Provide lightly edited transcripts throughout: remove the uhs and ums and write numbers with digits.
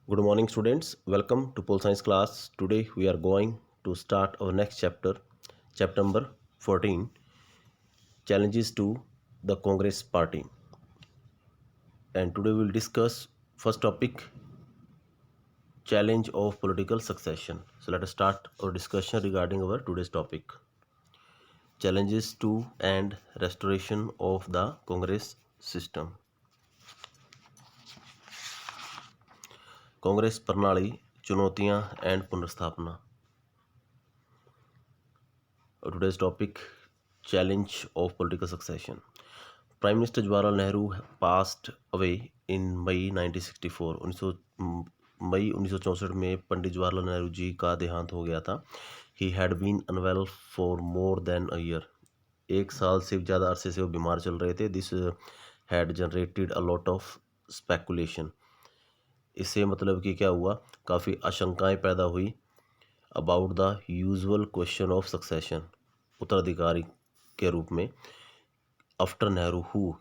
Good morning, students. Welcome to Pole Science class. Today we are going to start our next chapter, chapter number 14, Challenges to the Congress Party. And today we will discuss first topic, Challenge of Political Succession. So let us start our discussion regarding our today's topic, Challenges to and Restoration of the Congress System. Congress प्रणाली, चुनौतियां and पुनर्स्थापना. Today's topic, challenge of political succession. Prime Minister Jawaharlal Nehru passed away in May 1964. मई 1964 में पंडित जवाहरलाल नेहरू जी का देहांत हो गया था. He had been unwell for more than a year. एक साल से ज़्यादा अरसे से वो बीमार चल रहे थे. This had generated a lot of speculation. इससे मतलब कि क्या हुआ, काफ़ी आशंकाएं पैदा हुई about the usual question of succession, उत्तराधिकारी के रूप में. आफ्टर नेहरू हु,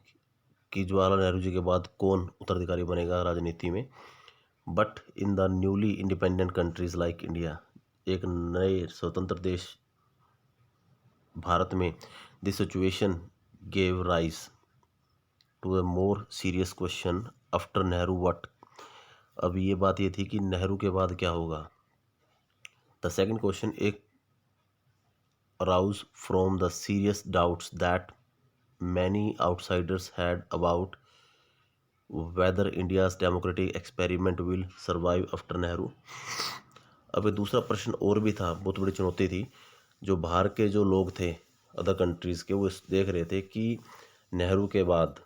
कि जवाहरलाल नेहरू जी के बाद कौन उत्तराधिकारी बनेगा राजनीति में. But in the newly independent countries like India, एक नए स्वतंत्र देश भारत में, this situation gave rise to a more serious question after Nehru what. अब ये बात ये थी कि नेहरू के बाद क्या होगा. द सेकंड क्वेश्चन एक arouse from the serious doubts that many outsiders had about whether India's democratic experiment will survive after Nehru. अब एक दूसरा प्रश्न और भी था, बहुत बड़ी चुनौती थी. जो बाहर के जो लोग थे अदर कंट्रीज़ के, वो देख रहे थे कि नेहरू के बाद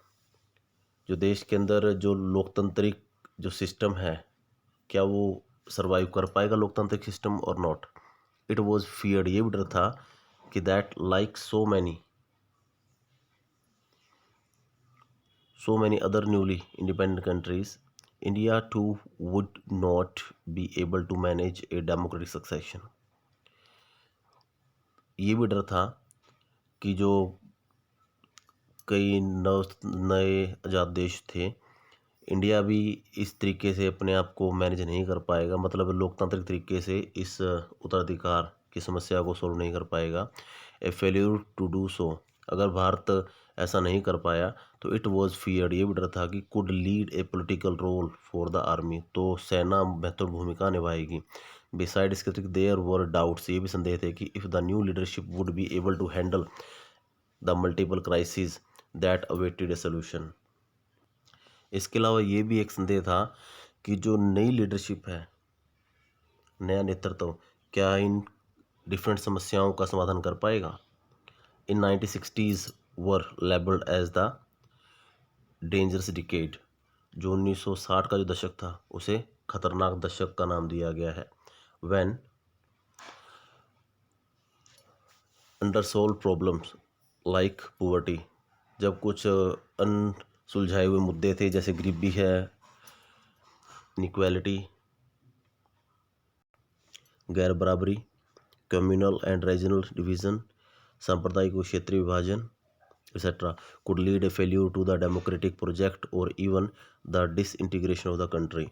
जो देश के अंदर जो लोकतांत्रिक जो सिस्टम है, क्या वो सरवाइव कर पाएगा लोकतांत्रिक सिस्टम और नॉट. इट वॉज फियर्ड, ये भी डर था कि that like so many other newly independent countries, India too would not be able to manage a democratic succession. ये भी डर था कि जो कई नए आज़ाद देश थे, इंडिया भी इस तरीके से अपने आप को मैनेज नहीं कर पाएगा, मतलब लोकतांत्रिक तरीके से इस उत्तराधिकार की समस्या को सोल्व नहीं कर पाएगा. ए फेल्यूर टू डू सो, अगर भारत ऐसा नहीं कर पाया तो इट वॉज फियर्ड, ये भी डर था कि could lead a political role for the army, तो सेना महत्वपूर्ण भूमिका निभाएगी. बिसाइड इसके देयर वर डाउट्स, ये भी संदेह थे कि if the new leadership would be able to handle the multiple crisis that awaited a solution. इसके अलावा ये भी एक संदेह था कि जो नई लीडरशिप है, नया नेतृत्व, क्या इन डिफरेंट समस्याओं का समाधान कर पाएगा. In 1960s were labelled as the dangerous decade, जो 1960 का जो दशक था उसे खतरनाक दशक का नाम दिया गया है. When unsolved problems like poverty, जब कुछ अनसुलझाए हुए मुद्दे थे जैसे गरीबी है, इनइक्वालिटी, गैर बराबरी, कम्युनल एंड रीजनल डिवीज़न, सांप्रदायिक व क्षेत्रीय विभाजन etcetera, could lead a failure to the democratic project और even the disintegration of the country.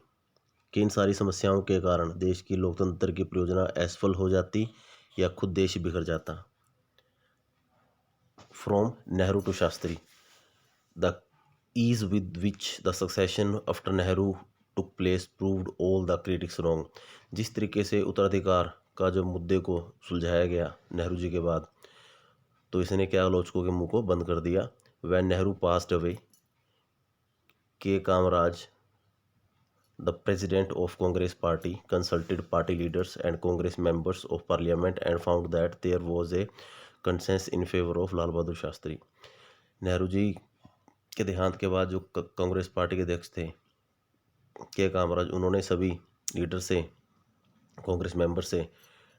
कि इन सारी समस्याओं के कारण देश की लोकतंत्र की परियोजना असफल हो जाती या खुद देश बिखर जाता. From Nehru to Shastri, the ease with which the succession after Nehru took place proved all the critics wrong. जिस तरीके से उत्तराधिकार का जो मुद्दे को सुलझाया गया नेहरू जी के बाद, तो इसने क्या आलोचकों के मुंह को बंद कर दिया. When Nehru passed away, के Kamaraj, the president of Congress party, consulted party leaders and Congress members of parliament and found that there was a consensus in favor of लाल बहादुर शास्त्री. नेहरू जी के देहांत के बाद जो कांग्रेस पार्टी के अध्यक्ष थे के कामराज, उन्होंने सभी लीडर से, कांग्रेस मेंबर से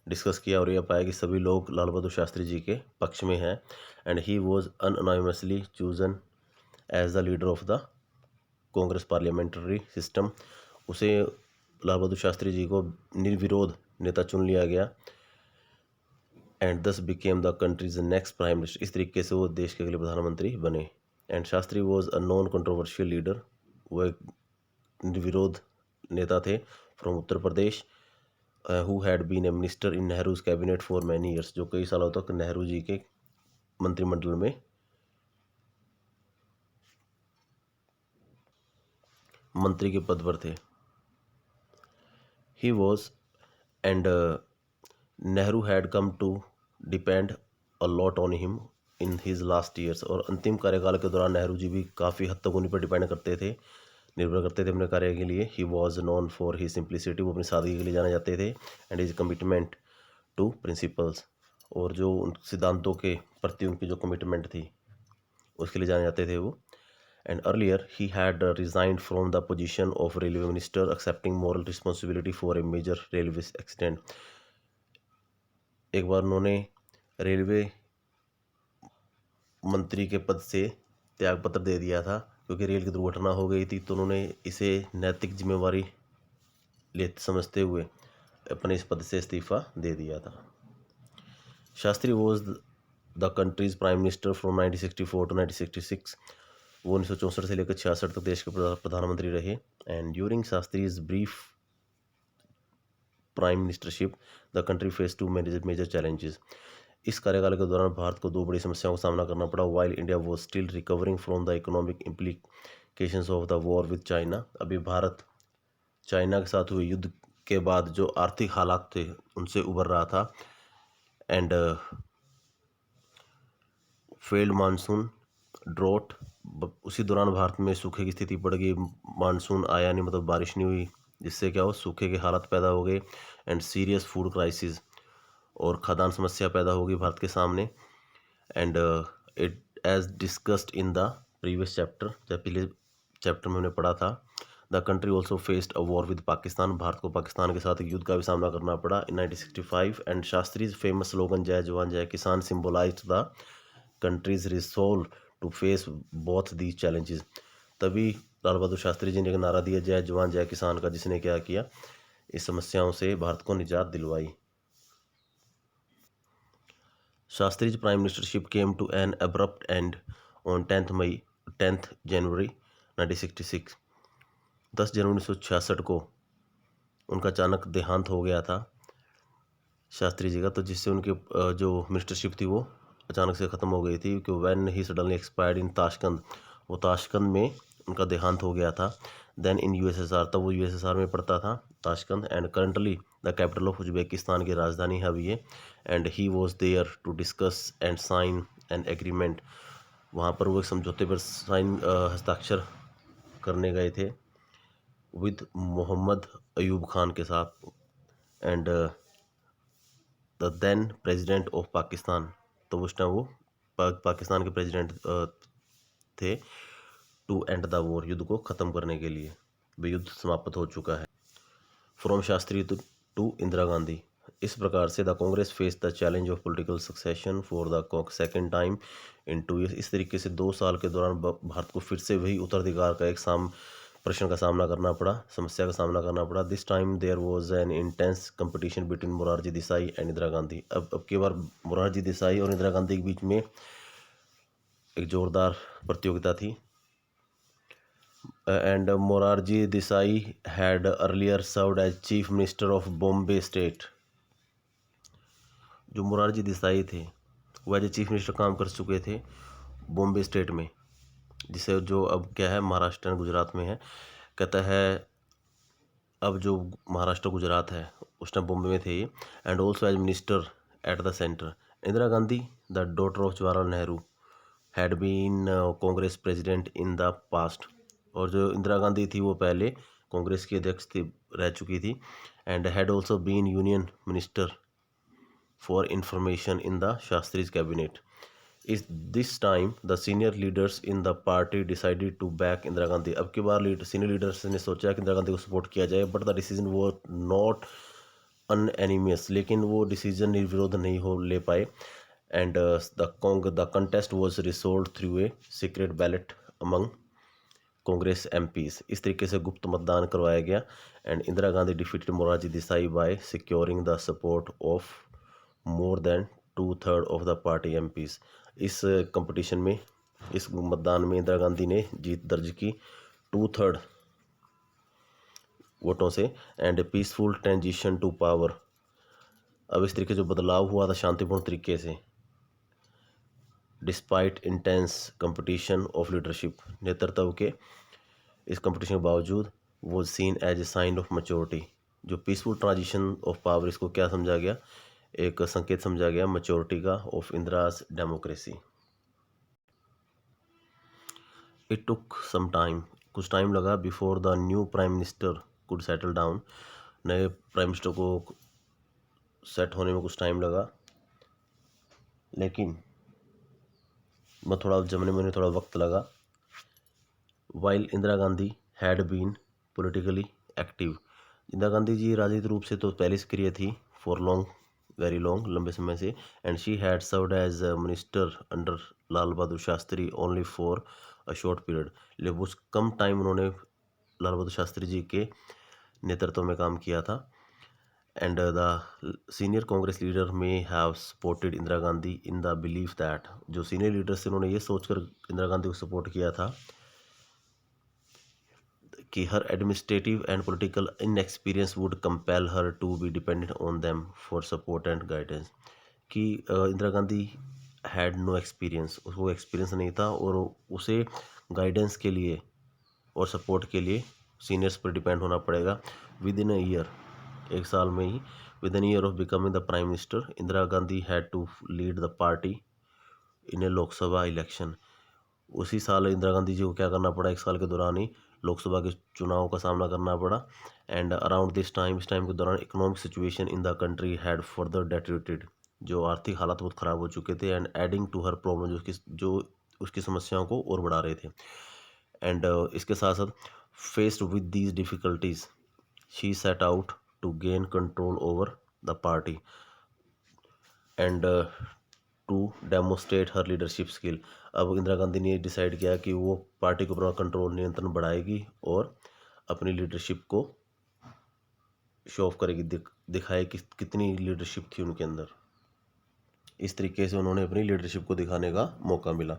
डिस्कस किया और यह पाया कि सभी लोग लाल बहादुर शास्त्री जी के पक्ष में हैं. And he was unanimously chosen as the leader of the Congress parliamentary system. उसे लाल बहादुर शास्त्री जी को निर्विरोध नेता चुन लिया गया. And this became the country's next prime minister, इस तरीके से वो देश के अगले प्रधानमंत्री बने. And Shastri was a non controversial leader, वो एक निर्विरोध नेता थे from Uttar Pradesh, who had been a minister in Nehru's cabinet for many years, जो कई सालों तक नेहरू जी के मंत्रिमंडल में मंत्री के पद पर थे। He was and Nehru had come to depend a lot on him in his last years, और अंतिम कार्यकाल के दौरान नेहरू जी भी काफ़ी हद तक उन्हीं पर डिपेंड करते थे, निर्भर करते थे अपने कार्य के लिए। He was known for he simplicity, वो अपनी सादगी के लिए जाने जाते थे, and his commitment to principles, और जो उन सिद्धांतों के प्रति उनकी जो कमिटमेंट थी उसके लिए जाने जाते थे वो। And earlier he had resigned from the position of railway minister accepting moral responsibility for a major railway accident. एक बार उन्होंने रेलवे मंत्री के पद से त्यागपत्र दे दिया था, क्योंकि रेल की दुर्घटना हो गई थी, तो उन्होंने इसे नैतिक जिम्मेवारी लेते समझते हुए अपने इस पद से इस्तीफा दे दिया था। Shastri was the country's prime minister from 1964 to 1966, वो 1964 से लेकर 66 तक देश के प्रधानमंत्री रहे। And during Shastri's brief prime ministership the country face two major challenges. इस कार्यकाल के दौरान भारत को दो बड़ी समस्याओं का सामना करना पड़ा। While India was still recovering from the economic implications of the war with China, अभी भारत चाइना के साथ हुए युद्ध के बाद जो आर्थिक हालात थे उनसे उबर रहा था। एंड फेल्ड मानसून ड्रॉट, उसी दौरान भारत में सूखे की स्थिति पड़ गई, मानसून आया नहीं, मतलब बारिश नहीं हुई, जिससे क्या हो सूखे के हालात पैदा हो गए। एंड सीरियस फूड क्राइसिस, और खाद्यान्न समस्या पैदा हो गई भारत के सामने। And it as discussed in the previous chapter, जब पिछले चैप्टर में हमने पढ़ा था, the country also faced a war with Pakistan, Bharat को पाकिस्तान के साथ एक युद्ध का भी सामना करना पड़ा in 1965। And Shastri's famous slogan Jai Jawan Jai Kisan symbolized the country's resolve to face both these challenges, तभी लाल बहादुर शास्त्री जी ने एक नारा दिया जय जवान जय किसान का, जिसने क्या किया, इस समस्याओं से भारत को निजात दिलवाई। Shastri's prime ministership came to an abrupt end on 10 जनवरी 1966, 10 जनवरी 1966 को उनका अचानक देहांत हो गया था शास्त्री जी का, तो जिससे उनकी जो मिनिस्टरशिप थी वो अचानक से ख़त्म हो गई थी, क्योंकि when he suddenly expired in Tashkent, वो ताशकंद में उनका देहांत हो गया था। देन इन यूएसएसआर, तब वो यूएसएसआर में पड़ता था Tashkent, and currently the capital of Uzbekistan की राजधानी है अभी ये। And he was there to discuss and sign an agreement, वहाँ पर वो एक समझौते पर हस्ताक्षर करने गए थे विद मोहम्मद अयूब खान के साथ, and the then president of Pakistan, तो उस टाइम वो पाकिस्तान के प्रेसिडेंट थे, टू एंड द वॉर, युद्ध को ख़त्म करने के लिए, वे युद्ध समाप्त हो चुका है। फ्रॉम शास्त्री टू इंदिरा गांधी, इस प्रकार से the Congress face the challenge of political succession for the second time in 2 years, इस तरीके से 2 साल के दौरान भारत को फिर से वही उत्तराधिकार का एक प्रश्न का सामना करना पड़ा, समस्या का सामना करना पड़ा। This time there was an intense competition between Morarji Desai and Indira Gandhi, अब की बार मोरारजी देसाई और इंदिरा गांधी के बीच में एक जोरदार प्रतियोगिता थी। And Morarji Desai had earlier served as chief minister of Bombay state, जो मोरारजी देसाई थे वो एज ए चीफ मिनिस्टर काम कर चुके थे बॉम्बे स्टेट में, जिसे जो अब क्या है महाराष्ट्र एंड गुजरात में है। कहता है अब जो महाराष्ट्र गुजरात है उस टाइम बॉम्बे में थे ये। And also as minister at the centre. Indira Gandhi the daughter of Jawaharlal Nehru had been Congress president in the past, और जो इंदिरा गांधी थी वो पहले कांग्रेस की अध्यक्ष थी, रह चुकी थी। And had also been union minister for information in the Shastri's cabinet. इस this time the senior leaders in the party decided to back Indira Gandhi, अब की बार सीनियर लीडर्स ने सोचा कि इंदिरा गांधी को सपोर्ट किया जाए, but the decision was not unanimous, लेकिन वो डिसीजन निर्विरोध नहीं हो ले पाए। And the contest was resolve through a secret ballot among Congress MPs, इस तरीके से गुप्त मतदान करवाया गया। And Indira Gandhi defeated Morarji Desai by securing the support of more than 2/3 of the party MPs. इस कंपटीशन में, इस मतदान में इंदिरा गांधी ने जीत दर्ज की, 2/3 वोटों से, and a peaceful transition to power. अब इस तरीके जो बदलाव हुआ था शांतिपूर्ण तरीके से, despite intense competition of leadership, नेतृत्व के इस कंपटीशन के बावजूद, was seen as a sign of maturity. जो पीसफुल ट्रांजिशन ऑफ पावर, इसको क्या समझा गया, एक संकेत समझा गया मैच्योरिटी का of Indira's democracy. It took some time, कुछ टाइम लगा, before the new prime minister could settle down, नए प्राइम मिनिस्टर को सेट होने में कुछ टाइम लगा, लेकिन थोड़ा जमने में थोड़ा वक्त लगा। While Indira Gandhi had been politically active, Indira Gandhi ji राजनीतिक रूप से तो पहले सक्रिय थी, फॉर लॉन्ग, वेरी लॉन्ग, लंबे समय से, and she had served as minister under Lal Bahadur Shastri only for a short period, लेकिन कुछ कम टाइम उन्होंने लाल बहादुर शास्त्री जी के नेतृत्व में काम किया था। And the senior Congress leader may have supported Indira Gandhi in the belief that, जो सीनियर लीडर्स थे उन्होंने ये सोचकर इंदिरा गांधी को सपोर्ट किया था कि हर administrative and political inexperience would compel her to be dependent on them for support and guidance, कि Indira Gandhi had no experience, उसको एक्सपीरियंस नहीं था और उसे गाइडेंस के लिए और सपोर्ट के लिए सीनियर्स पर डिपेंड होना पड़ेगा। विद इन अ ईयर, एक साल में ही, within year of becoming the prime minister, Indira Gandhi had to lead the party in a Lok Sabha election. उसी साल इंदिरा गांधी जी को क्या करना पड़ा, एक साल के दौरान ही लोकसभा के चुनाव का सामना करना पड़ा। एंड अराउंड दिस टाइम, इस टाइम के दौरान economic situation in the country had further deteriorated, जो आर्थिक हालात बहुत ख़राब हो चुके थे, and adding to her problem, जो उसकी समस्याओं को और बढ़ा रहे थे। एंड इसके साथ साथ faced with these difficulties, she set out to gain control over the party and to demonstrate her leadership skill. अब इंदिरा गांधी ने डिसाइड किया कि वो पार्टी को अपना कंट्रोल, नियंत्रण बढ़ाएगी और अपनी लीडरशिप को शो ऑफ करेगी, दिखाए कि कितनी लीडरशिप थी उनके अंदर। इस तरीके से उन्होंने अपनी लीडरशिप को दिखाने का मौका मिला।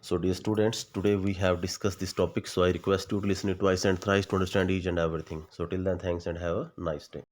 So dear students, today we have discuss this topic, so I request you to listen it twice and thrice to understand each and everything. So till then, thanks and have a nice day.